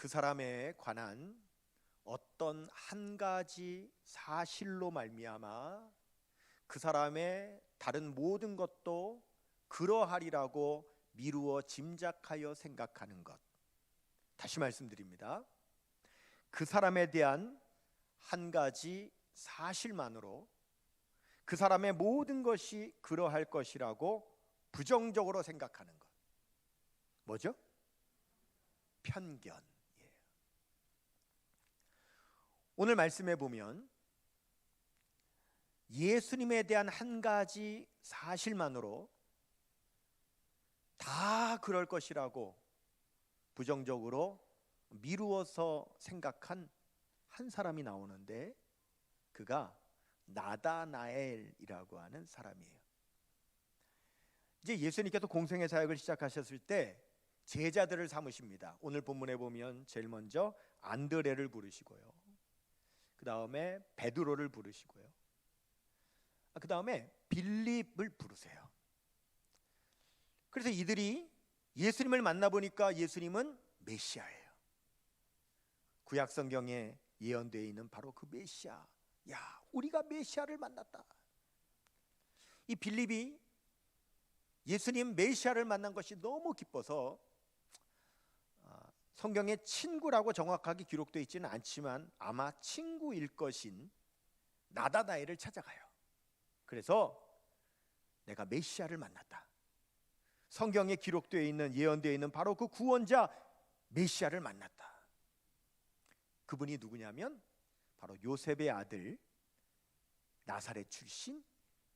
그 사람에 관한 어떤 한 가지 사실로 말미암아 그 사람의 다른 모든 것도 그러하리라고 미루어 짐작하여 생각하는 것. 다시 말씀드립니다. 그 사람에 대한 한 가지 사실만으로 그 사람의 모든 것이 그러할 것이라고 부정적으로 생각하는 것. 뭐죠? 편견이에요. 오늘 말씀해 보면 예수님에 대한 한 가지 사실만으로 다 그럴 것이라고 부정적으로 미루어서 생각한 한 사람이 나오는데 그가 나다나엘이라고 하는 사람이에요. 이제 예수님께서 공생의 사역을 시작하셨을 때 제자들을 삼으십니다. 오늘 본문에 보면 제일 먼저 안드레를 부르시고요, 그 다음에 베드로를 부르시고요, 그 다음에 빌립을 부르세요. 그래서 이들이 예수님을 만나보니까 예수님은 메시아예요. 구약 성경에 예언되어 있는 바로 그 메시아. 야, 우리가 메시아를 만났다. 이 빌립이 예수님 메시아를 만난 것이 너무 기뻐서 성경에 친구라고 정확하게 기록되어 있지는 않지만 아마 친구일 것인 나다나엘을 찾아가요. 그래서 내가 메시아를 만났다. 성경에 기록되어 있는, 예언되어 있는 바로 그 구원자 메시아를 만났다. 그분이 누구냐면 바로 요셉의 아들 나사렛 출신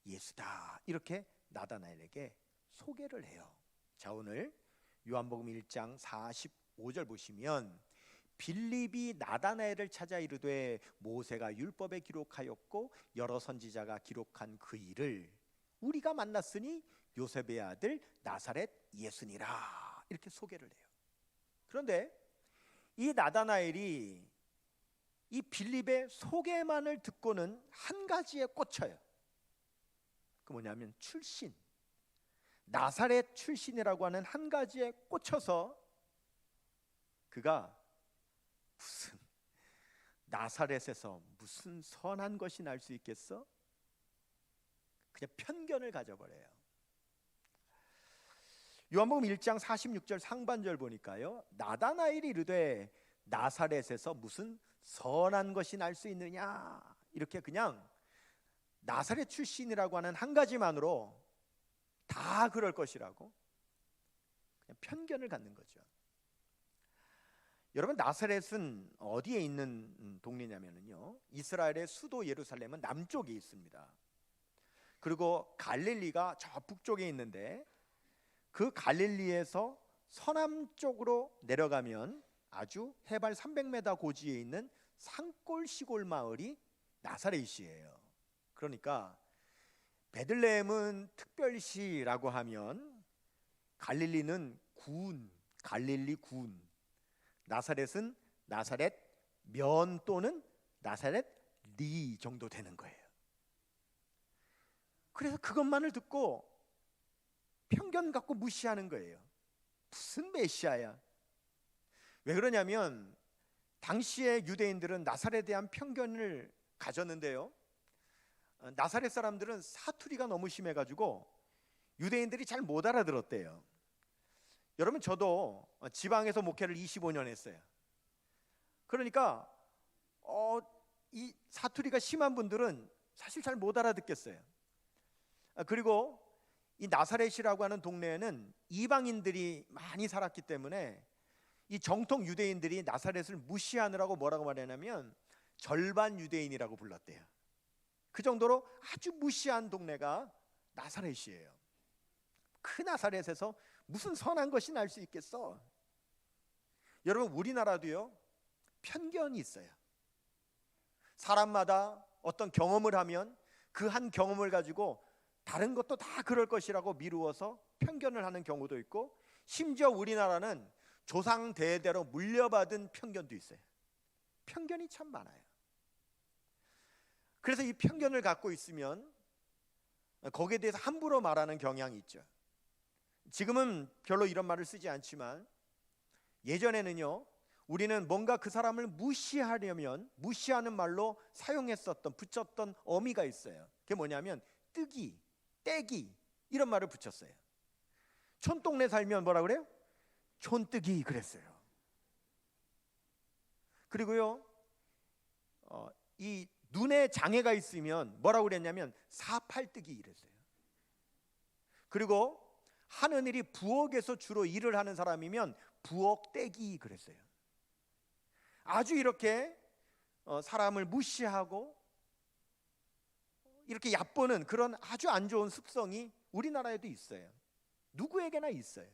예수다. 이렇게 나다나엘에게 소개를 해요. 자, 오늘 요한복음 1장 45절 보시면 빌립이 나다나엘을 찾아 이르되 모세가 율법에 기록하였고 여러 선지자가 기록한 그 일을 우리가 만났으니 요셉의 아들 나사렛 예수니라. 이렇게 소개를 해요. 그런데 이 나다나엘이 이 빌립의 소개만을 듣고는 한 가지에 꽂혀요. 그 뭐냐면 출신, 나사렛 출신이라고 하는 한 가지에 꽂혀서 그가 무슨 나사렛에서 무슨 선한 것이 날 수 있겠어? 그냥 편견을 가져버려요. 요한복음 1장 46절 상반절 보니까요, 나다나엘이 이르되 나사렛에서 무슨 선한 것이 날 수 있느냐, 이렇게 그냥 나사렛 출신이라고 하는 한 가지만으로 다 그럴 것이라고 그냥 편견을 갖는 거죠. 여러분, 나사렛은 어디에 있는 동네냐면요, 이스라엘의 수도 예루살렘은 남쪽에 있습니다. 그리고 갈릴리가 저 북쪽에 있는데 그 갈릴리에서 서남쪽으로 내려가면 아주 해발 300m 고지에 있는 산골 시골 마을이 나사렛이에요. 그러니까 베들레헴은 특별시라고 하면 갈릴리는 군, 갈릴리 군, 나사렛은 나사렛 면 또는 나사렛 리 정도 되는 거예요. 그래서 그것만을 듣고 편견 갖고 무시하는 거예요. 무슨 메시아야? 왜 그러냐면 당시의 유대인들은 나사렛에 대한 편견을 가졌는데요, 나사렛 사람들은 사투리가 너무 심해가지고 유대인들이 잘 못 알아들었대요. 여러분, 저도 지방에서 목회를 25년 했어요. 그러니까 이 사투리가 심한 분들은 사실 잘 못 알아듣겠어요. 그리고 이 나사렛이라고 하는 동네에는 이방인들이 많이 살았기 때문에 이 정통 유대인들이 나사렛을 무시하느라고 뭐라고 말하냐면 절반 유대인이라고 불렀대요. 그 정도로 아주 무시한 동네가 나사렛이에요. 그 나사렛에서 무슨 선한 것이 날 수 있겠어? 여러분, 우리나라도요 편견이 있어요. 사람마다 어떤 경험을 하면 그 한 경험을 가지고 다른 것도 다 그럴 것이라고 미루어서 편견을 하는 경우도 있고, 심지어 우리나라는 조상 대대로 물려받은 편견도 있어요. 편견이 참 많아요. 그래서 이 편견을 갖고 있으면 거기에 대해서 함부로 말하는 경향이 있죠. 지금은 별로 이런 말을 쓰지 않지만 예전에는요, 우리는 뭔가 그 사람을 무시하려면 무시하는 말로 사용했었던 붙였던 어미가 있어요. 그게 뭐냐면 뜨기, 떼기 이런 말을 붙였어요. 촌동네 살면 뭐라 그래요? 촌뜨기 그랬어요. 그리고요 이 눈에 장애가 있으면 뭐라고 그랬냐면 사팔뜨기 이랬어요. 그리고 하는 일이 부엌에서 주로 일을 하는 사람이면 부엌떼기 그랬어요. 아주 이렇게 사람을 무시하고 이렇게 얕보는 그런 아주 안 좋은 습성이 우리나라에도 있어요. 누구에게나 있어요.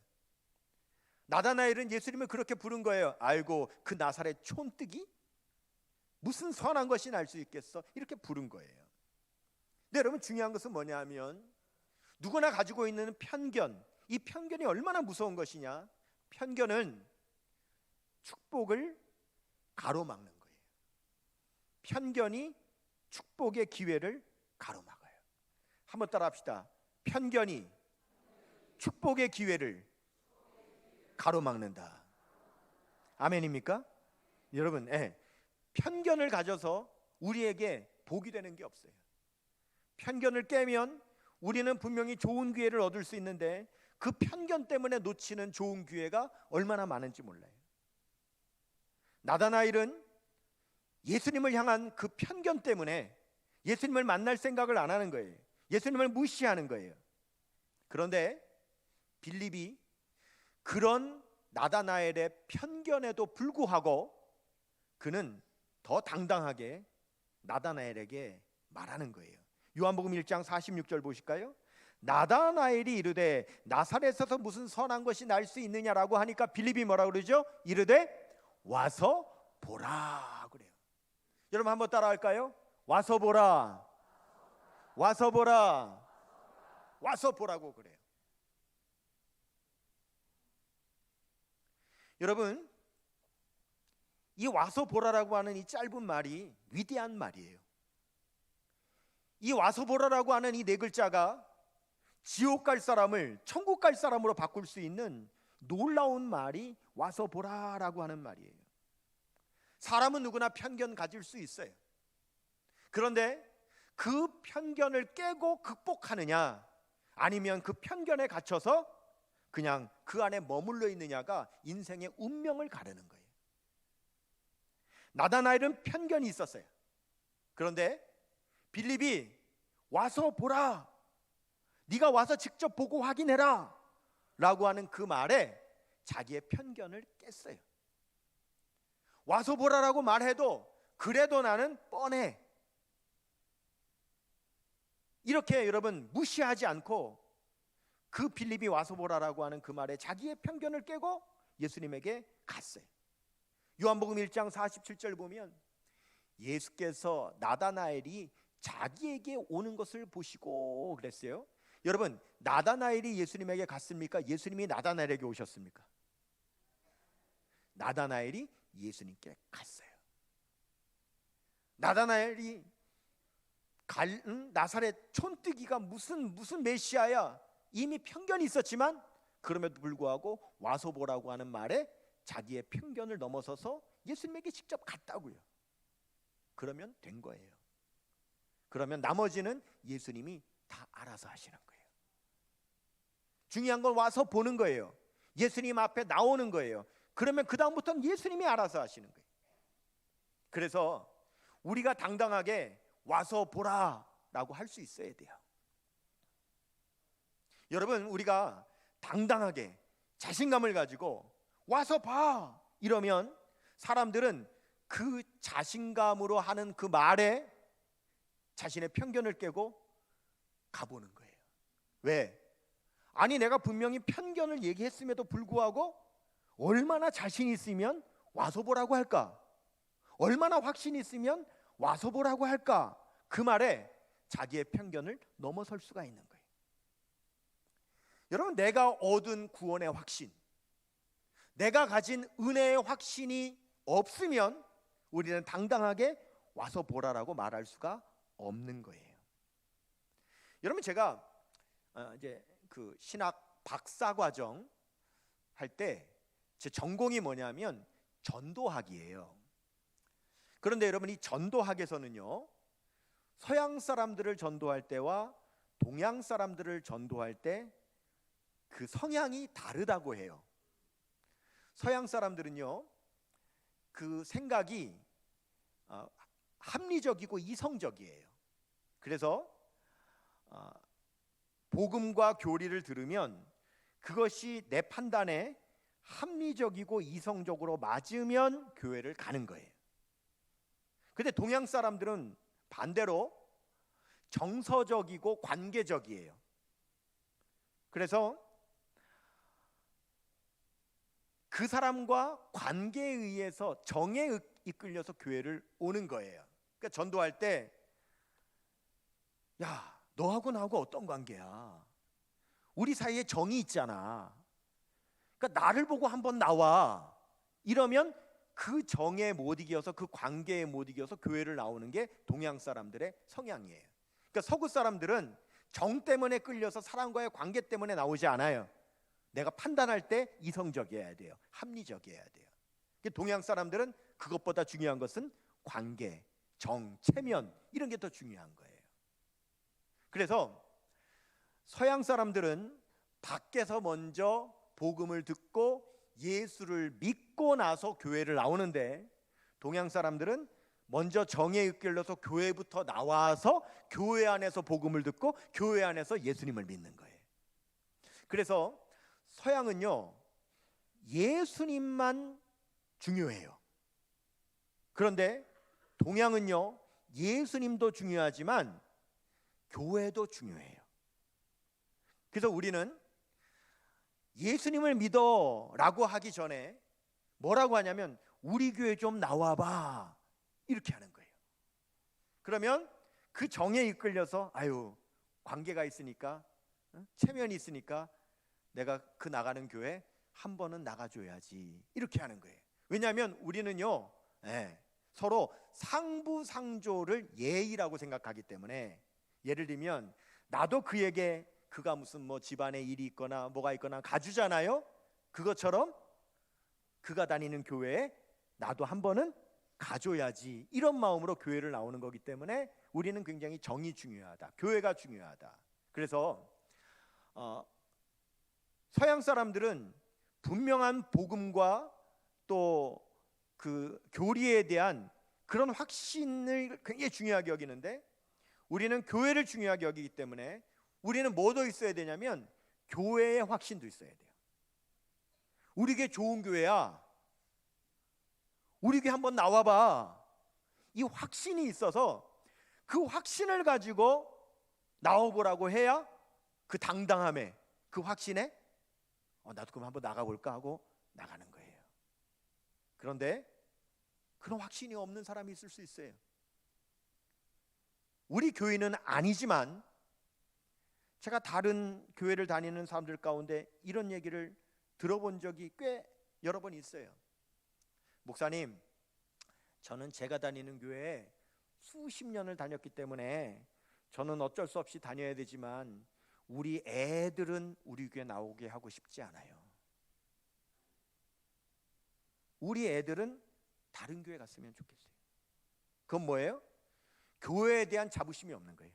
나다나엘은 예수님을 그렇게 부른 거예요. 아이고 그 나사렛 촌뜨기? 무슨 선한 것이 날 수 있겠어? 이렇게 부른 거예요. 근데 여러분 중요한 것은 뭐냐면 누구나 가지고 있는 편견, 이 편견이 얼마나 무서운 것이냐? 편견은 축복을 가로막는 거예요. 편견이 축복의 기회를 가로막아요. 한번 따라 합시다. 편견이 축복의 기회를 가로막는다. 아멘입니까? 여러분, 편견을 가져서 우리에게 복이 되는 게 없어요. 편견을 깨면 우리는 분명히 좋은 기회를 얻을 수 있는데 그 편견 때문에 놓치는 좋은 기회가 얼마나 많은지 몰라요. 나다나엘은 예수님을 향한 그 편견 때문에 예수님을 만날 생각을 안 하는 거예요. 예수님을 무시하는 거예요. 그런데 빌립이 그런 나다나엘의 편견에도 불구하고 그는 더 당당하게 나다나엘에게 말하는 거예요. 요한복음 1장 46절 보실까요? 나다나엘이 이르되 나사렛에서 무슨 선한 것이 날 수 있느냐라고 하니까 빌립이 뭐라 그러죠? 이르되 와서 보라 그래요. 여러분 한번 따라할까요? 와서 보라. 와서 보라. 와서 보라고 그래요. 여러분 이 와서 보라라고 하는 이 짧은 말이 위대한 말이에요. 이 와서 보라라고 하는 이 네 글자가 지옥 갈 사람을 천국 갈 사람으로 바꿀 수 있는 놀라운 말이 와서 보라라고 하는 말이에요. 사람은 누구나 편견 가질 수 있어요. 그런데 그 편견을 깨고 극복하느냐 아니면 그 편견에 갇혀서 그냥 그 안에 머물러 있느냐가 인생의 운명을 가르는 거예요. 나다나엘은 편견이 있었어요. 그런데 빌립이 와서 보라, 네가 와서 직접 보고 확인해라 라고 하는 그 말에 자기의 편견을 깼어요. 와서 보라라고 말해도 그래도 나는 뻔해, 이렇게 여러분 무시하지 않고 그 빌립이 와서 보라라고 하는 그 말에 자기의 편견을 깨고 예수님에게 갔어요. 요한복음 1장 47절 보면 예수께서 나다나엘이 자기에게 오는 것을 보시고 그랬어요. 여러분 나다나엘이 예수님에게 갔습니까? 예수님이 나다나엘에게 오셨습니까? 나다나엘이 예수님께 갔어요. 나다나엘이 나사렛 촌뜨기가 무슨 메시아야, 이미 편견이 있었지만 그럼에도 불구하고 와서 보라고 하는 말에 자기의 편견을 넘어서서 예수님에게 직접 갔다고요. 그러면 된 거예요. 그러면 나머지는 예수님이 다 알아서 하시는 거예요. 중요한 건 와서 보는 거예요. 예수님 앞에 나오는 거예요. 그러면 그 다음부터는 예수님이 알아서 하시는 거예요. 그래서 우리가 당당하게 와서 보라라고 할 수 있어야 돼요. 여러분 우리가 당당하게 자신감을 가지고 와서 봐 이러면 사람들은 그 자신감으로 하는 그 말에 자신의 편견을 깨고 가보는 거예요. 왜? 아니 내가 분명히 편견을 얘기했음에도 불구하고 얼마나 자신 있으면 와서 보라고 할까? 얼마나 확신 있으면 와서 보라고 할까? 그 말에 자기의 편견을 넘어설 수가 있는 거예요. 여러분 내가 얻은 구원의 확신, 내가 가진 은혜의 확신이 없으면 우리는 당당하게 와서 보라라고 말할 수가 없는 거예요. 여러분 제가 이제 그 신학 박사 과정 할 때 제 전공이 뭐냐면 전도학이에요. 그런데 여러분, 이 전도학에서는요, 서양 사람들을 전도할 때와 동양 사람들을 전도할 때 그 성향이 다르다고 해요. 서양 사람들은요, 그 생각이 합리적이고 이성적이에요. 그래서 복음과 교리를 들으면 그것이 내 판단에 합리적이고 이성적으로 맞으면 교회를 가는 거예요. 근데 동양 사람들은 반대로 정서적이고 관계적이에요. 그래서 그 사람과 관계에 의해서 정에 이끌려서 교회를 오는 거예요. 그러니까 전도할 때, 야, 너하고 나하고 어떤 관계야? 우리 사이에 정이 있잖아. 그러니까 나를 보고 한번 나와. 이러면 그 정에 못 이겨서, 그 관계에 못 이겨서 교회를 나오는 게 동양 사람들의 성향이에요. 그러니까 서구 사람들은 정 때문에 끌려서 사람과의 관계 때문에 나오지 않아요. 내가 판단할 때 이성적이어야 돼요. 합리적이어야 돼요. 동양 사람들은 그것보다 중요한 것은 관계, 정, 체면, 이런 게 더 중요한 거예요. 그래서 서양 사람들은 밖에서 먼저 복음을 듣고 예수를 믿고 나서 교회를 나오는데, 동양 사람들은 먼저 정에 이끌려서 교회부터 나와서 교회 안에서 복음을 듣고 교회 안에서 예수님을 믿는 거예요. 그래서 서양은요, 예수님만 중요해요. 그런데 동양은요, 예수님도 중요하지만 교회도 중요해요. 그래서 우리는 예수님을 믿어 라고 하기 전에 뭐라고 하냐면, 우리 교회 좀 나와봐, 이렇게 하는 거예요. 그러면 그 정에 이끌려서, 아유, 관계가 있으니까, 체면이 있으니까 내가 그 나가는 교회 한 번은 나가줘야지, 이렇게 하는 거예요. 왜냐하면 우리는요, 서로 상부상조를 예의라고 생각하기 때문에, 예를 들면 나도 그에게 그가 무슨 뭐 집안에 일이 있거나 뭐가 있거나 가주잖아요. 그것처럼 그가 다니는 교회에 나도 한 번은 가줘야지, 이런 마음으로 교회를 나오는 거기 때문에 우리는 굉장히 정이 중요하다, 교회가 중요하다. 그래서 서양 사람들은 분명한 복음과 또 그 교리에 대한 그런 확신을 굉장히 중요하게 여기는데, 우리는 교회를 중요하게 여기기 때문에 우리는 뭐도 있어야 되냐면 교회의 확신도 있어야 돼요. 우리 교회 좋은 교회야, 우리 교회 한번 나와봐, 이 확신이 있어서 그 확신을 가지고 나와보라고 해야 그 당당함에, 그 확신에 나도 그럼 한번 나가볼까 하고 나가는 거예요. 그런데 그런 확신이 없는 사람이 있을 수 있어요. 우리 교회는 아니지만 제가 다른 교회를 다니는 사람들 가운데 이런 얘기를 들어본 적이 꽤 여러 번 있어요. 목사님, 저는 제가 다니는 교회에 수십 년을 다녔기 때문에 저는 어쩔 수 없이 다녀야 되지만 우리 애들은 우리 교회 나오게 하고 싶지 않아요. 우리 애들은 다른 교회 갔으면 좋겠어요. 그건 뭐예요? 교회에 대한 자부심이 없는 거예요.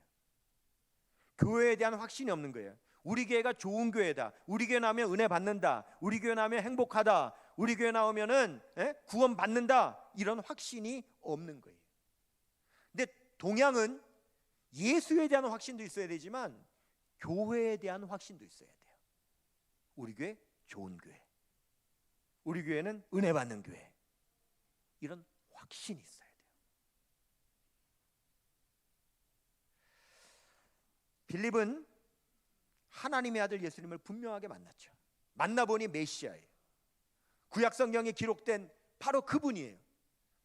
교회에 대한 확신이 없는 거예요. 우리 교회가 좋은 교회다, 우리 교회 나오면 은혜 받는다, 우리 교회 나오면 행복하다, 우리 교회 나오면은 구원 받는다, 이런 확신이 없는 거예요. 근데 동양은 예수에 대한 확신도 있어야 되지만 교회에 대한 확신도 있어야 돼요. 우리 교회 좋은 교회, 우리 교회는 은혜 받는 교회, 이런 확신이 있어야 돼요. 빌립은 하나님의 아들 예수님을 분명하게 만났죠. 만나보니 메시아예요. 구약 성경에 기록된 바로 그분이에요.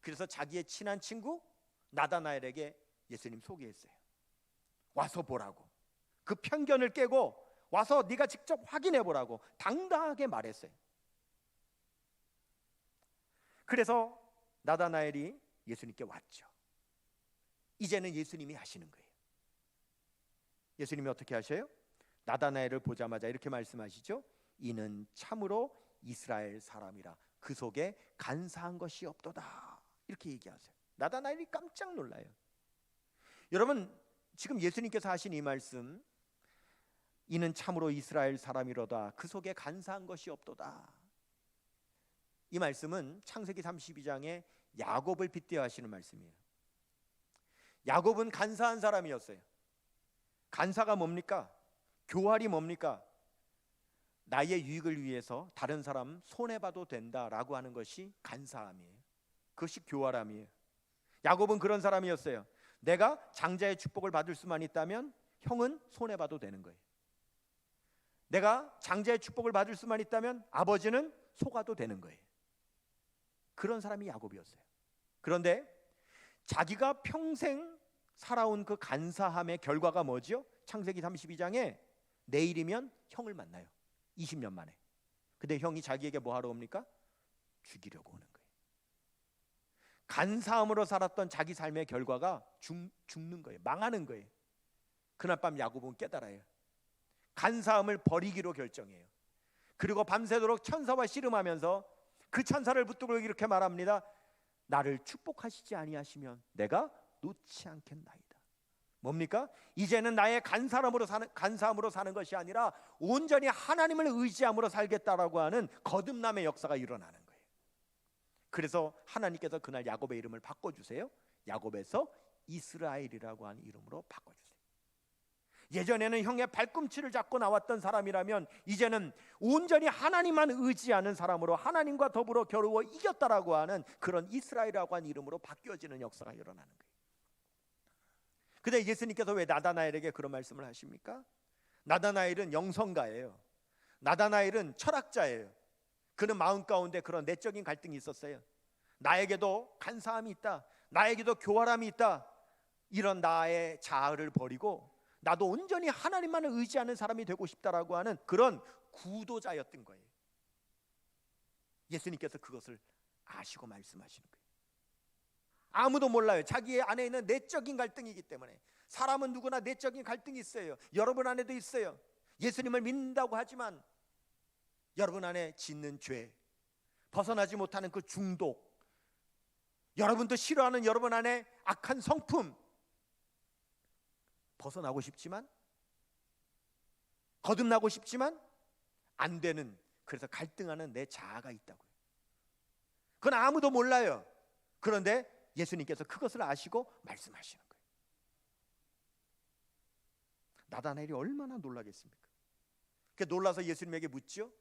그래서 자기의 친한 친구 나다나엘에게 예수님 소개했어요. 와서 보라고, 그 편견을 깨고 와서 네가 직접 확인해 보라고 당당하게 말했어요. 그래서 나다나엘이 예수님께 왔죠. 이제는 예수님이 하시는 거예요. 예수님이 어떻게 하셔요? 나다나엘을 보자마자 이렇게 말씀하시죠. 이는 참으로 이스라엘 사람이라. 그 속에 간사한 것이 없도다. 이렇게 얘기하세요. 나다나엘이 깜짝 놀라요. 여러분, 지금 예수님께서 하신 이 말씀, 이는 참으로 이스라엘 사람이로다. 그 속에 간사한 것이 없도다. 이 말씀은 창세기 32장에 야곱을 빗대어 하시는 말씀이에요. 야곱은 간사한 사람이었어요. 간사가 뭡니까? 교활이 뭡니까? 나의 유익을 위해서 다른 사람 손해봐도 된다라고 하는 것이 간사함이에요. 그것이 교활함이에요. 야곱은 그런 사람이었어요. 내가 장자의 축복을 받을 수만 있다면 형은 손해봐도 되는 거예요. 내가 장자의 축복을 받을 수만 있다면 아버지는 속아도 되는 거예요. 그런 사람이 야곱이었어요. 그런데 자기가 평생 살아온 그 간사함의 결과가 뭐죠? 창세기 32장에 내일이면 형을 만나요. 20년 만에. 근데 형이 자기에게 뭐 하러 옵니까? 죽이려고 오는 거예요. 간사함으로 살았던 자기 삶의 결과가 죽는 거예요. 망하는 거예요. 그날 밤 야곱은 깨달아요. 간사함을 버리기로 결정해요. 그리고 밤새도록 천사와 씨름하면서 그 천사를 붙들고 이렇게 말합니다. 나를 축복하시지 아니하시면 내가 놓지 않겠나이다. 뭡니까? 이제는 나의 간사함으로 사는 것이 아니라 온전히 하나님을 의지함으로 살겠다라고 하는 거듭남의 역사가 일어나는 거예요. 그래서 하나님께서 그날 야곱의 이름을 바꿔주세요. 야곱에서 이스라엘이라고 하는 이름으로 바꿔주세요. 예전에는 형의 발꿈치를 잡고 나왔던 사람이라면 이제는 온전히 하나님만 의지하는 사람으로 하나님과 더불어 겨루어 이겼다라고 하는 그런 이스라엘이라고 하는 이름으로 바뀌어지는 역사가 일어나는 거예요. 근데 예수님께서 왜 나다나엘에게 그런 말씀을 하십니까? 나다나엘은 영성가예요. 나다나엘은 철학자예요. 그는 마음 가운데 그런 내적인 갈등이 있었어요. 나에게도 간사함이 있다. 나에게도 교활함이 있다. 이런 나의 자아를 버리고 나도 온전히 하나님만을 의지하는 사람이 되고 싶다라고 하는 그런 구도자였던 거예요. 예수님께서 그것을 아시고 말씀하시는 거예요. 아무도 몰라요. 자기의 안에 있는 내적인 갈등이기 때문에. 사람은 누구나 내적인 갈등이 있어요. 여러분 안에도 있어요. 예수님을 믿는다고 하지만 여러분 안에 짓는 죄, 벗어나지 못하는 그 중독, 여러분도 싫어하는 여러분 안에 악한 성품, 벗어나고 싶지만, 거듭나고 싶지만 안 되는, 그래서 갈등하는 내 자아가 있다고요. 그건 아무도 몰라요. 그런데 예수님께서 그것을 아시고 말씀하시는 거예요. 나다나엘이 얼마나 놀라겠습니까? 놀라서 예수님에게 묻죠.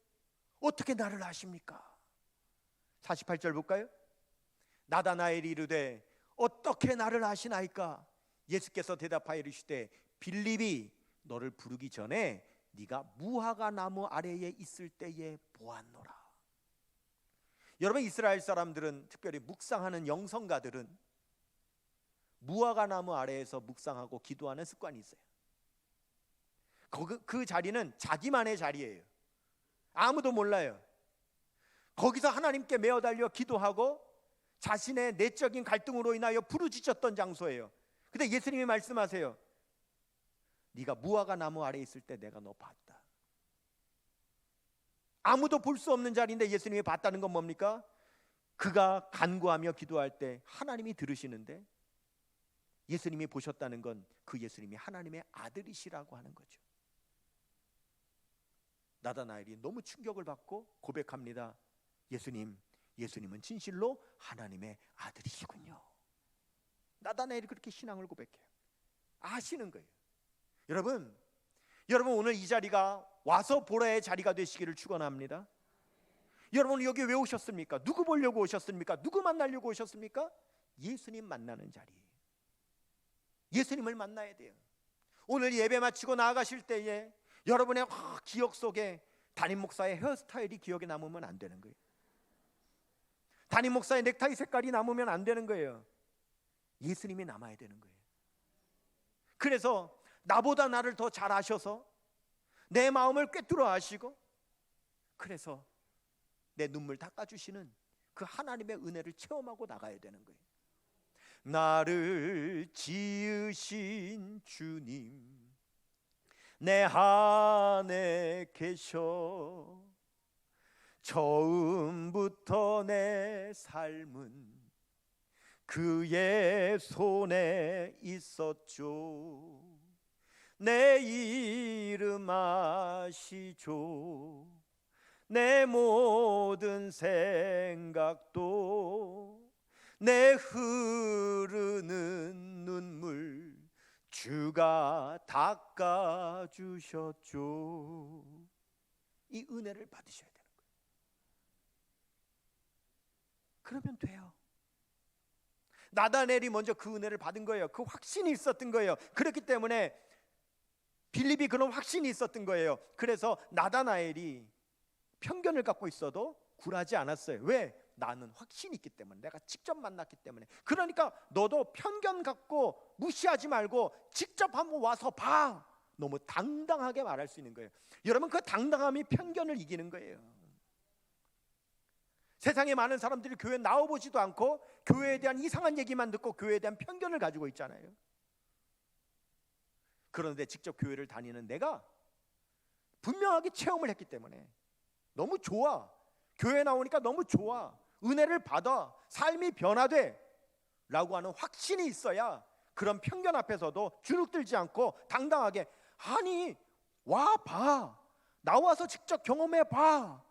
어떻게 나를 아십니까? 48절 볼까요? 나다나엘이 이르되 어떻게 나를 아시나이까? 예수께서 대답하여 이르시되 빌립이 너를 부르기 전에 네가 무화과 나무 아래에 있을 때에 보았노라. 여러분, 이스라엘 사람들은, 특별히 묵상하는 영성가들은 무화과 나무 아래에서 묵상하고 기도하는 습관이 있어요. 그 자리는 자기만의 자리예요. 아무도 몰라요. 거기서 하나님께 메어 달려 기도하고 자신의 내적인 갈등으로 인하여 부르짖었던 장소예요. 근데 예수님이 말씀하세요. 네가 무화과 나무 아래에 있을 때 내가 너 봤다. 아무도 볼 수 없는 자리인데 예수님이 봤다는 건 뭡니까? 그가 간구하며 기도할 때 하나님이 들으시는데 예수님이 보셨다는 건 그 예수님이 하나님의 아들이시라고 하는 거죠. 나다나엘이 너무 충격을 받고 고백합니다. 예수님은 진실로 하나님의 아들이시군요. 나다나엘이 그렇게 신앙을 고백해요. 아시는 거예요. 여러분 오늘 이 자리가 와서 보라의 자리가 되시기를 축원합니다. 여러분 여기 왜 오셨습니까? 누구 보려고 오셨습니까? 누구 만나려고 오셨습니까? 예수님 만나는 자리예요. 예수님을 만나야 돼요. 오늘 예배 마치고 나아가실 때에 여러분의 기억 속에 담임 목사의 헤어스타일이 기억에 남으면 안 되는 거예요. 담임 목사의 넥타이 색깔이 남으면 안 되는 거예요. 예수님이 남아야 되는 거예요. 그래서 나보다 나를 더 잘 아셔서 내 마음을 꿰뚫어 아시고 그래서 내 눈물 닦아주시는 그 하나님의 은혜를 체험하고 나가야 되는 거예요. 나를 지으신 주님 내 안에 계셔 처음부터 내 삶은 그의 손에 있었죠. 내 이름 아시죠. 내 모든 생각도 내 흐르는 눈물 주가 닦아주셨죠. 이 은혜를 받으셔야 되는 거예요. 그러면 돼요. 나다넬이 먼저 그 은혜를 받은 거예요. 그 확신이 있었던 거예요. 그렇기 때문에 빌립이 그런 확신이 있었던 거예요. 그래서 나다나엘이 편견을 갖고 있어도 굴하지 않았어요. 왜? 나는 확신이 있기 때문에, 내가 직접 만났기 때문에. 그러니까 너도 편견 갖고 무시하지 말고 직접 한번 와서 봐. 너무 당당하게 말할 수 있는 거예요. 여러분, 그 당당함이 편견을 이기는 거예요. 세상에 많은 사람들이 교회 나와보지도 않고 교회에 대한 이상한 얘기만 듣고 교회에 대한 편견을 가지고 있잖아요. 그런데 직접 교회를 다니는 내가 분명하게 체험을 했기 때문에 너무 좋아. 교회 나오니까 너무 좋아. 은혜를 받아. 삶이 변화돼 라고 하는 확신이 있어야 그런 편견 앞에서도 주눅들지 않고 당당하게, 아니 와봐, 나와서 직접 경험해봐.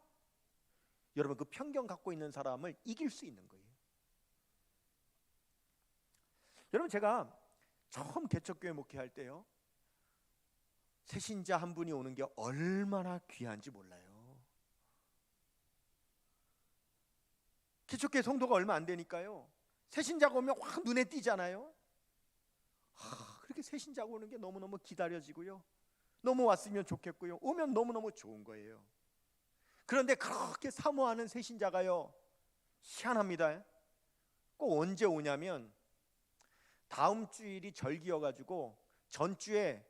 여러분, 그 편견 갖고 있는 사람을 이길 수 있는 거예요. 여러분, 제가 처음 개척교회 목회할 때요, 새신자 한 분이 오는 게 얼마나 귀한지 몰라요. 개척교회 성도가 얼마 안 되니까요, 새신자가 오면 확 눈에 띄잖아요. 그렇게 새신자가 오는 게 너무너무 기다려지고요, 너무 왔으면 좋겠고요, 오면 너무너무 좋은 거예요. 그런데 그렇게 사모하는 새신자가요, 희한합니다. 꼭 언제 오냐면 다음 주일이 절기여가지고 전주에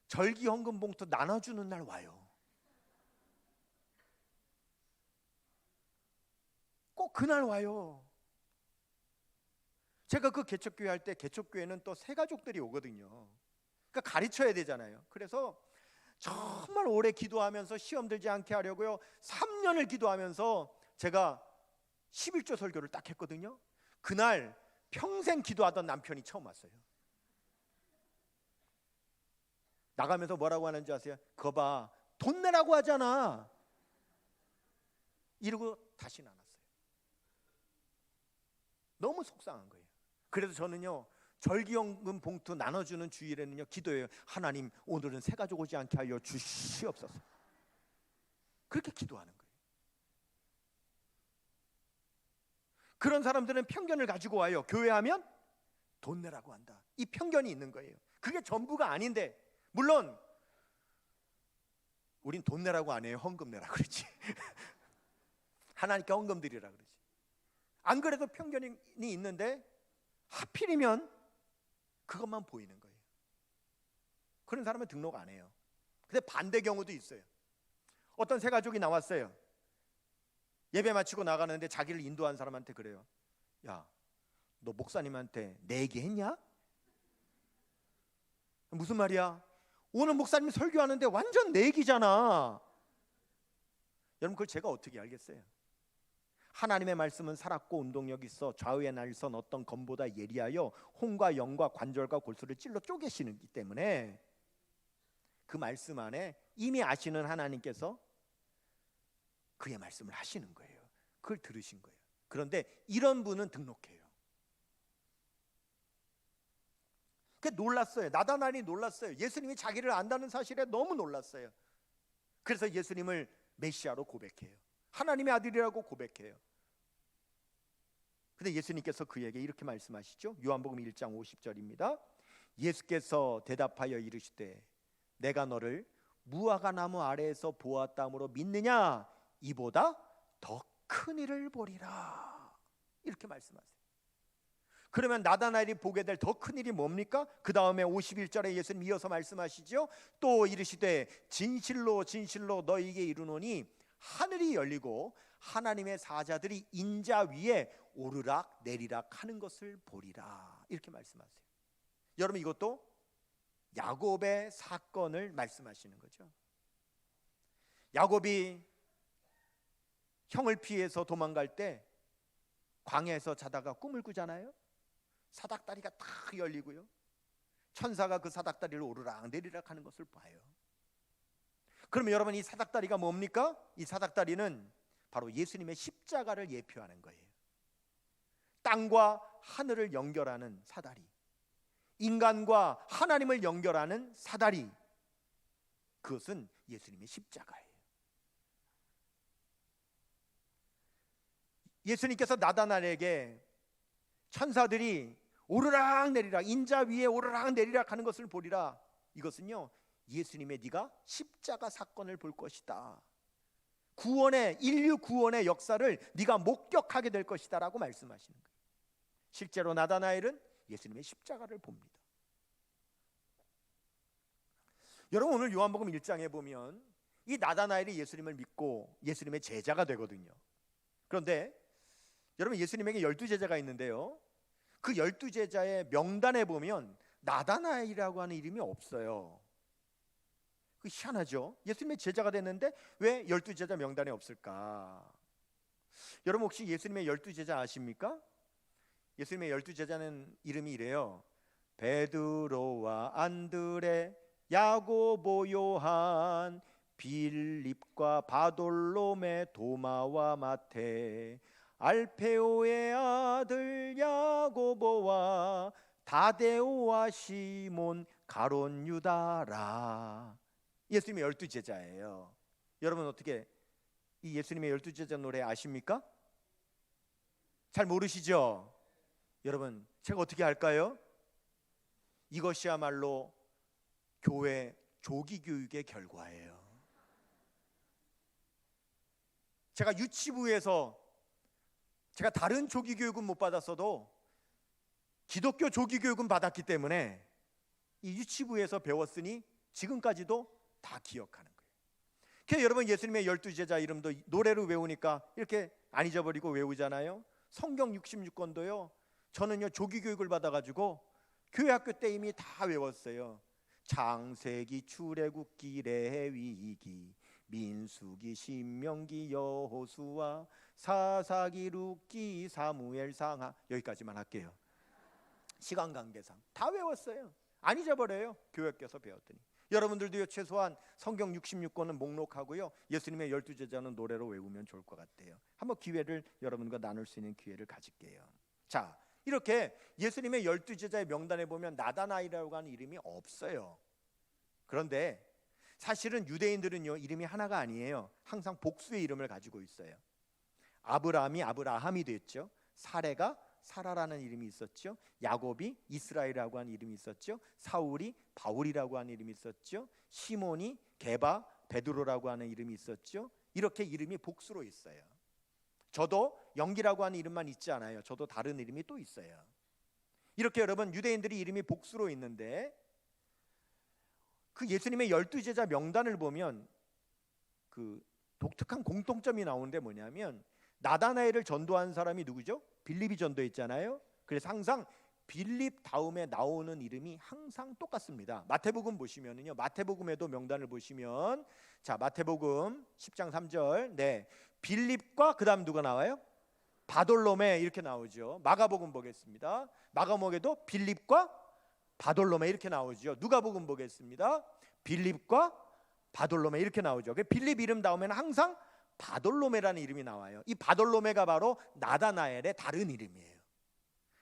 절기 헌금 봉투 나눠주는 날 와요. 꼭 그날 와요. 제가 그 개척교회 할 때, 개척교회는 또 새가족들이 오거든요. 그러니까 가르쳐야 되잖아요. 그래서 정말 오래 기도하면서 시험 들지 않게 하려고요, 3년을 기도하면서 제가 11조 설교를 딱 했거든요. 그날 평생 기도하던 남편이 처음 왔어요. 나가면서 뭐라고 하는지 아세요? 그거 봐, 돈 내라고 하잖아. 이러고 다시는 안 왔어요. 너무 속상한 거예요. 그래서 저는요, 절기연금 봉투 나눠주는 주일에는요, 기도해요. 하나님, 오늘은 새가족 오지 않게 하여 주시옵소서. 그렇게 기도하는 거예요. 그런 사람들은 편견을 가지고 와요. 교회하면 돈 내라고 한다. 이 편견이 있는 거예요. 그게 전부가 아닌데, 물론 우린 돈 내라고 안 해요. 헌금 내라 그러지. 하나님께 헌금 드리라 그러지. 안 그래도 편견이 있는데 하필이면 그것만 보이는 거예요. 그런 사람은 등록 안 해요. 근데 반대 경우도 있어요. 어떤 새 가족이 나왔어요. 예배 마치고 나가는데 자기를 인도한 사람한테 그래요. 야, 너 목사님한테 내 얘기 했냐? 무슨 말이야? 오늘 목사님이 설교하는데 완전 내 얘기잖아. 여러분, 그걸 제가 어떻게 알겠어요? 하나님의 말씀은 살았고 운동력이 있어 좌우의 날선 어떤 검보다 예리하여 혼과 영과 관절과 골수를 찔러 쪼개시기 때문에 그 말씀 안에 이미 아시는 하나님께서 그의 말씀을 하시는 거예요. 그걸 들으신 거예요. 그런데 이런 분은 등록해요. 그 놀랐어요. 나다나엘이 놀랐어요. 예수님이 자기를 안다는 사실에 너무 놀랐어요. 그래서 예수님을 메시아로 고백해요. 하나님의 아들이라고 고백해요. 근데 예수님께서 그에게 이렇게 말씀하시죠. 요한복음 1장 50절입니다. 예수께서 대답하여 이르시되 내가 너를 무화과 나무 아래에서 보았다므로 믿느냐? 이보다 더 큰 일을 보리라. 이렇게 말씀하세요. 그러면 나다나엘이 보게 될 더 큰 일이 뭡니까? 그 다음에 51절에 예수님 이어서 말씀하시죠. 또 이르시되 진실로 진실로 너희에게 이르노니 하늘이 열리고 하나님의 사자들이 인자 위에 오르락 내리락 하는 것을 보리라. 이렇게 말씀하세요. 여러분, 이것도 야곱의 사건을 말씀하시는 거죠. 야곱이 형을 피해서 도망갈 때 광야에서 자다가 꿈을 꾸잖아요. 사닥다리가 탁 열리고요, 천사가 그 사닥다리를 오르락 내리락 하는 것을 봐요. 그러면 여러분, 이 사닥다리가 뭡니까? 이 사닥다리는 바로 예수님의 십자가를 예표하는 거예요. 땅과 하늘을 연결하는 사다리, 인간과 하나님을 연결하는 사다리, 그것은 예수님의 십자가예요. 예수님께서 나다나엘에게 천사들이 오르락 내리락, 인자 위에 오르락 내리락 하는 것을 보리라, 이것은요, 예수님의 네가 십자가 사건을 볼 것이다, 구원의, 인류 구원의 역사를 네가 목격하게 될 것이다 라고 말씀하시는 거예요. 실제로 나다나엘은 예수님의 십자가를 봅니다. 여러분, 오늘 요한복음 1장에 보면 이 나다나엘이 예수님을 믿고 예수님의 제자가 되거든요. 그런데 여러분, 예수님에게 12제자가 있는데요, 그 12제자의 명단에 보면 나다나엘이라고 하는 이름이 없어요. 그 희한하죠. 예수님의 제자가 됐는데 왜 12제자 명단에 없을까? 여러분, 혹시 예수님의 12제자 아십니까? 예수님의 12제자는 이름이 이래요. 베드로와 안드레, 야고보, 요한, 빌립과 바돌로메, 도마와 마테, 알페오의 아들 야고보와 다데오와 시몬, 가롯 유다라. 예수님의 12제자예요. 여러분, 어떻게 이 예수님의 12제자 노래 아십니까? 잘 모르시죠? 여러분, 제가 어떻게 할까요? 이것이야말로 교회 조기교육의 결과예요. 제가 유치부에서 제가 다른 조기교육은 못 받았어도 기독교 조기교육은 받았기 때문에 이 유치부에서 배웠으니 지금까지도 다 기억하는 거예요. 그래서 여러분, 예수님의 12제자 이름도 노래로 외우니까 이렇게 안 잊어버리고 외우잖아요. 성경 66권도요, 저는요 조기교육을 받아가지고 교회 학교 때 이미 다 외웠어요. 창세기, 출애굽기, 레위기, 민수기, 신명기, 여호수아, 사사기, 룻기, 사무엘, 상하, 여기까지만 할게요. 시간 관계상 다 외웠어요. 안 잊어버려요, 교회 학교에서 배웠더니. 여러분들도요, 최소한 성경 66권은 목록하고요, 예수님의 12제자는 노래로 외우면 좋을 것 같아요. 한번 기회를, 여러분과 나눌 수 있는 기회를 가질게요. 자, 이렇게 예수님의 12제자의 명단에 보면 나다나엘이라고 하는 이름이 없어요. 그런데 사실은 유대인들은요, 이름이 하나가 아니에요. 항상 복수의 이름을 가지고 있어요. 아브라함이 아브라함이 됐죠. 사레가 사라라는 이름이 있었죠. 야곱이 이스라엘이라고 하는 이름이 있었죠. 사울이 바울이라고 하는 이름이 있었죠. 시몬이 게바, 베드로라고 하는 이름이 있었죠. 이렇게 이름이 복수로 있어요. 저도 영기라고 하는 이름만 있지 않아요. 저도 다른 이름이 또 있어요. 이렇게 여러분, 유대인들이 이름이 복수로 있는데 그 예수님의 12제자 명단을 보면 그 독특한 공통점이 나오는데 뭐냐면, 나다나엘을 전도한 사람이 누구죠? 빌립이 전도했잖아요. 그래서 항상 빌립 다음에 나오는 이름이 항상 똑같습니다. 마태복음 보시면은요, 마태복음에도 명단을 보시면, 자, 마태복음 10장 3절, 네, 빌립과 그 다음 누가 나와요? 바돌로메, 이렇게 나오죠. 마가복음 보겠습니다. 마가복음에도 빌립과 바돌로메 이렇게 나오죠. 누가복음 보겠습니다. 빌립과 바돌로메 이렇게 나오죠. 빌립 이름 다음에는 항상 바돌로메라는 이름이 나와요. 이 바돌로메가 바로 나다나엘의 다른 이름이에요.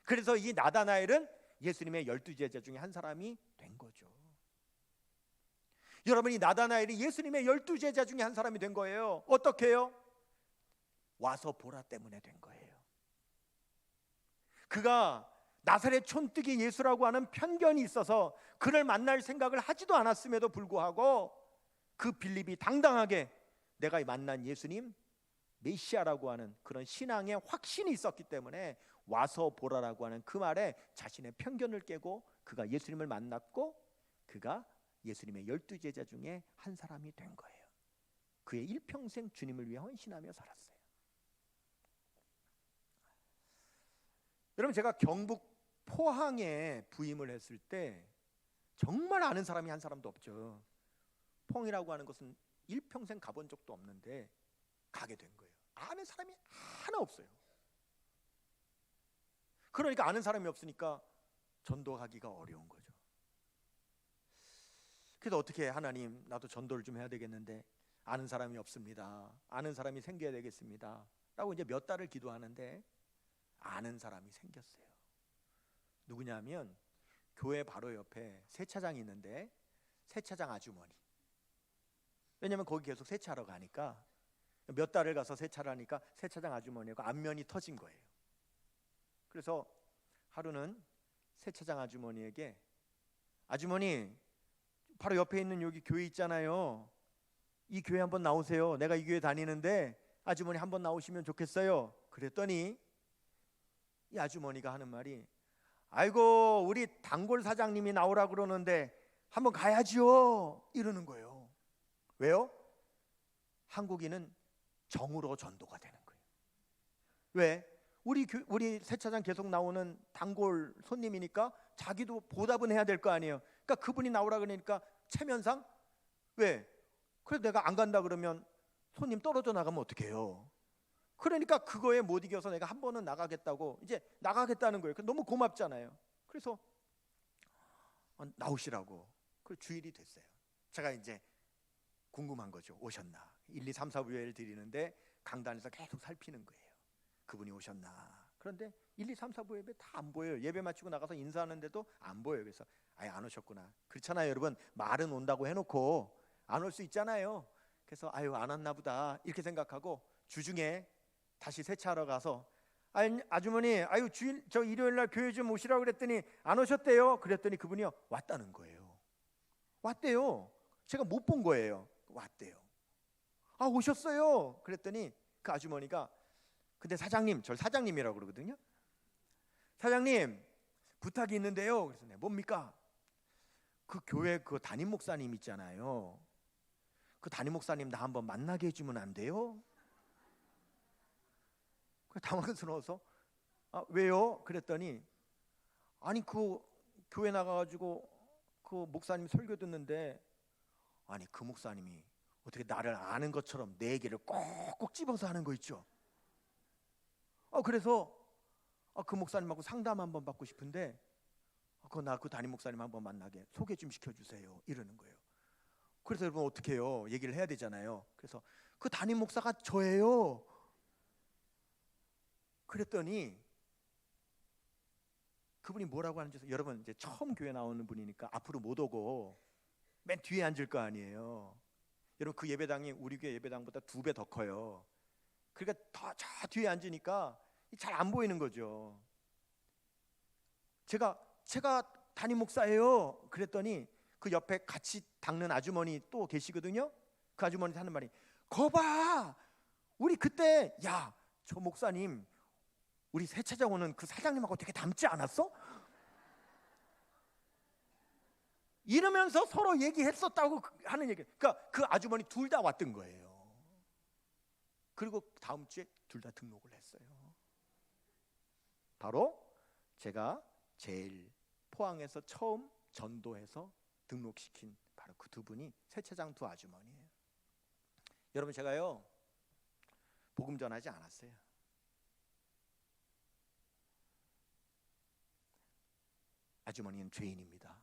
그래서 이 나다나엘은 예수님의 12제자 중에 한 사람이 된 거죠. 여러분, 이 나다나엘이 예수님의 12제자 중에 한 사람이 된 거예요. 어떻게 해요? 와서 보라 때문에 된 거예요. 그가 나사렛 촌뜨기 예수라고 하는 편견이 있어서 그를 만날 생각을 하지도 않았음에도 불구하고 그 빌립이 당당하게 내가 만난 예수님 메시아라고 하는 그런 신앙의 확신이 있었기 때문에 와서 보라라고 하는 그 말에 자신의 편견을 깨고 그가 예수님을 만났고 그가 예수님의 12제자 중에 한 사람이 된 거예요. 그의 일평생 주님을 위해 헌신하며 살았어요. 여러분, 제가 경북 포항에 부임을 했을 때 정말 아는 사람이 한 사람도 없죠. 포항이라고 하는 것은 일평생 가본 적도 없는데 가게 된 거예요. 아는 사람이 하나 없어요. 그러니까 아는 사람이 없으니까 전도하기가 어려운 거죠. 그래서 어떻게 하나님, 나도 전도를 좀 해야 되겠는데 아는 사람이 없습니다. 아는 사람이 생겨야 되겠습니다. 라고 이제 몇 달을 기도하는데 아는 사람이 생겼어요. 누구냐면 교회 바로 옆에 세차장이 있는데 세차장 아주머니. 왜냐면 거기 계속 세차하러 가니까 몇 달을 가서 세차를 하니까 세차장 아주머니하고 안면이 터진 거예요. 그래서 하루는 세차장 아주머니에게, 아주머니 바로 옆에 있는 여기 교회 있잖아요. 이 교회 한번 나오세요. 내가 이 교회 다니는데 아주머니 한번 나오시면 좋겠어요. 그랬더니 이 아주머니가 하는 말이, 아이고 우리 단골 사장님이 나오라 그러는데 한번 가야지요, 이러는 거예요. 왜요? 한국인은 정으로 전도가 되는 거예요. 왜? 우리 세차장 계속 나오는 단골 손님이니까 자기도 보답은 해야 될 거 아니에요. 그러니까 그분이 나오라 그러니까 체면상, 왜? 그래서 내가 안 간다 그러면 손님 떨어져 나가면 어떡해요? 그러니까 그거에 못 이겨서 내가 한 번은 나가겠다고 이제 나가겠다는 거예요. 너무 고맙잖아요. 그래서 나오시라고 그 주일이 됐어요. 제가 이제 궁금한 거죠. 오셨나? 1, 2, 3, 4부회를 드리는데 강단에서 계속 살피는 거예요. 그분이 오셨나? 그런데 1, 2, 3, 4부 예배 다 안 보여요. 예배 마치고 나가서 인사하는데도 안 보여요. 그래서 아예 안 오셨구나. 그렇잖아요, 여러분. 말은 온다고 해놓고 안 올 수 있잖아요. 그래서 아유 안 왔나 보다 이렇게 생각하고 주중에 다시 세차하러 가서 아주머니, 아유 주일 저 일요일 날 교회 좀 오시라고 그랬더니 안 오셨대요. 그랬더니 그분이요 왔다는 거예요. 왔대요. 제가 못 본 거예요. 왔대요. 아 오셨어요. 그랬더니 그 아주머니가, 근데 사장님, 절 사장님이라고 그러거든요. 사장님 부탁이 있는데요. 그래서 네, 뭡니까? 그 교회 그 담임 목사님 있잖아요. 그 담임 목사님 나 한번 만나게 해주면 안 돼요? 당황스러워서 왜요? 그랬더니 아니 그 교회 나가가지고 그 목사님 설교 듣는데 아니 그 목사님이 어떻게 나를 아는 것처럼 내 얘기를 꼭꼭 집어서 하는 거 있죠. 그래서 그 목사님하고 상담 한번 받고 싶은데 나 그 담임 목사님 한번 만나게 소개 좀 시켜주세요, 이러는 거예요. 그래서 여러분 어떻게 해요? 얘기를 해야 되잖아요. 그래서 그 담임 목사가 저예요. 그랬더니 그분이 뭐라고 하는지, 여러분 이제 처음 교회 나오는 분이니까 앞으로 못 오고 맨 뒤에 앉을 거 아니에요. 여러분 그 예배당이 우리 교회 예배당보다 2배 더 커요. 그러니까 더 저 뒤에 앉으니까 잘 안 보이는 거죠. 제가 담임 목사예요. 그랬더니 그 옆에 같이 닦는 아주머니 또 계시거든요. 그 아주머니한테 하는 말이, 거봐 우리 그때 야 저 목사님 우리 세차장 오는 그 사장님하고 되게 닮지 않았어? 이러면서 서로 얘기했었다고 하는 얘기. 그러니까 그 아주머니 둘 다 왔던 거예요. 그리고 다음 주에 둘 다 등록을 했어요. 바로 제가 제일 포항에서 처음 전도해서 등록시킨 바로 그 2분이 세차장 2 아주머니예요. 여러분 제가요 복음 전하지 않았어요. 아주머니는 죄인입니다.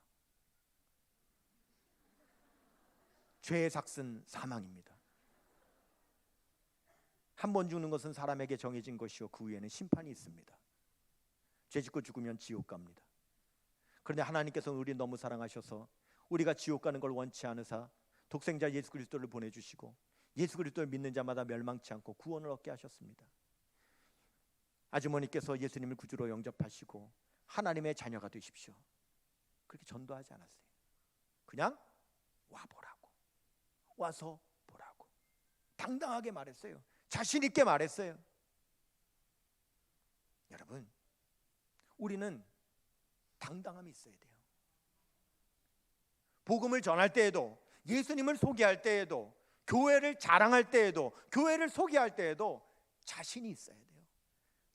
죄의 삭은 사망입니다. 한 번 죽는 것은 사람에게 정해진 것이요 그 후에는 심판이 있습니다. 죄 짓고 죽으면 지옥 갑니다. 그런데 하나님께서는 우리 너무 사랑하셔서 우리가 지옥 가는 걸 원치 않으사 독생자 예수 그리스도를 보내주시고 예수 그리스도를 믿는 자마다 멸망치 않고 구원을 얻게 하셨습니다. 아주머니께서 예수님을 구주로 영접하시고 하나님의 자녀가 되십시오. 그렇게 전도하지 않았어요. 그냥 와보라고, 와서 보라고 당당하게 말했어요. 자신 있게 말했어요. 여러분 우리는 당당함이 있어야 돼요. 복음을 전할 때에도, 예수님을 소개할 때에도, 교회를 자랑할 때에도, 교회를 소개할 때에도 자신이 있어야 돼요.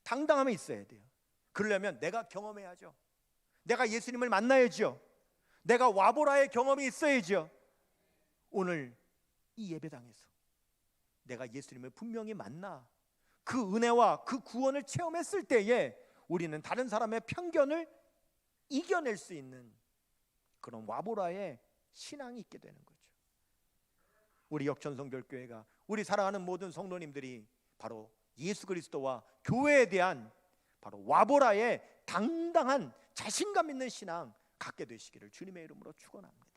당당함이 있어야 돼요. 그러려면 내가 경험해야죠. 내가 예수님을 만나야죠. 내가 와보라의 경험이 있어야죠. 오늘 이 예배당에서 내가 예수님을 분명히 만나 그 은혜와 그 구원을 체험했을 때에 우리는 다른 사람의 편견을 이겨낼 수 있는 그런 와보라의 신앙이 있게 되는 거죠. 우리 역전성결교회가, 우리 사랑하는 모든 성도님들이 바로 예수 그리스도와 교회에 대한 바로 와보라의 당당한 자신감 있는 신앙 갖게 되시기를 주님의 이름으로 축원합니다.